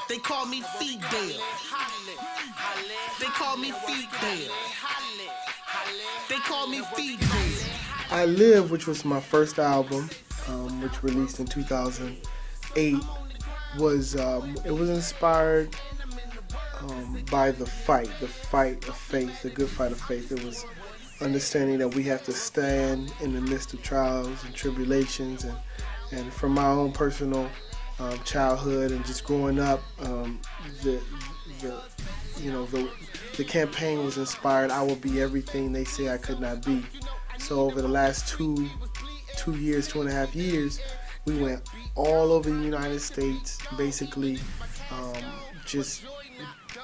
They call me Fedel. They call me Fedel. They call me Fedel. I Live, which was my first album, which released in 2008, was it was inspired by the fight of faith, the good fight of faith. It was understanding that we have to stand in the midst of trials and tribulations, and from my own personal childhood and just growing up, the campaign was inspired. I will be everything they say I could not be. So over the last two and a half years, we went all over the United States, basically just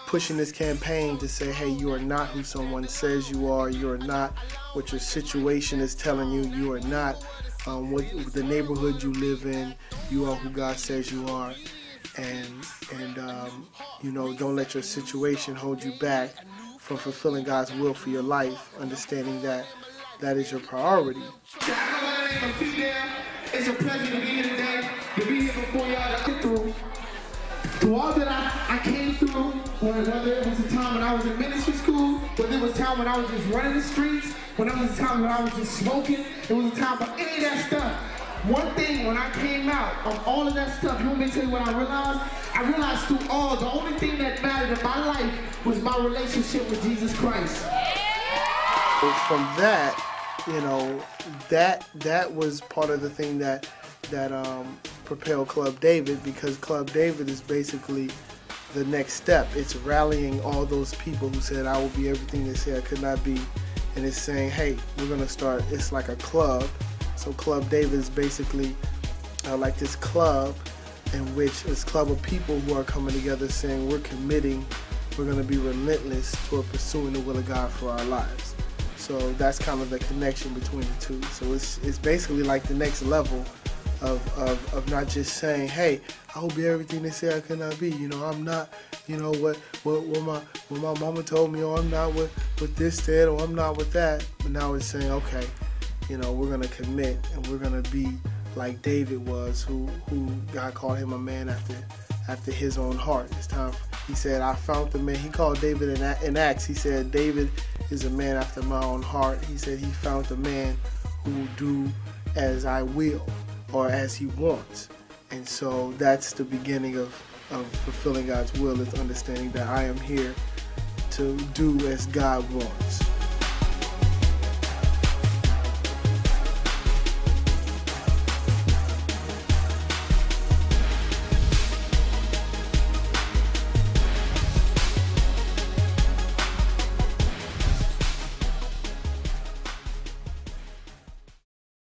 pushing this campaign to say, hey, you are not who someone says you are. You are not what your situation is telling you. You are not what the neighborhood you live in. You are who God says you are. And don't let your situation hold you back from fulfilling God's will for your life, understanding that that is your priority. It's a pleasure to be here today, to be here before y'all to get through all that I came through, whether it was a time when I was in ministry school, whether it was a time when I was just running the streets, when it was a time when I was just smoking, it was a time for any of that stuff. One thing, when I came out of all of that stuff, you want me to tell you what I realized? I realized through all, the only thing that mattered in my life was my relationship with Jesus Christ. So from that, that was part of the thing that propelled Club David, because Club David is basically the next step. It's rallying all those people who said, I will be everything they say I could not be. And it's saying, hey, we're going to start, it's like a club. So Club David is basically like this club in which it's a club of people who are coming together saying we're going to be relentless toward pursuing the will of God for our lives. So that's kind of the connection between the two. So it's basically like the next level of not just saying, hey, I will be everything they say I could not be. I'm not, what my mama told me, or I'm not what this said, or I'm not with that. But now it's saying, okay, we're gonna commit and we're gonna be like David was, who God called him a man after his own heart. It's time. He said, I found the man. He called David in Acts. He said, David is a man after my own heart. He said he found the man who will do as I will, or as he wants. And so that's the beginning of fulfilling God's will, is understanding that I am here to do as God wants.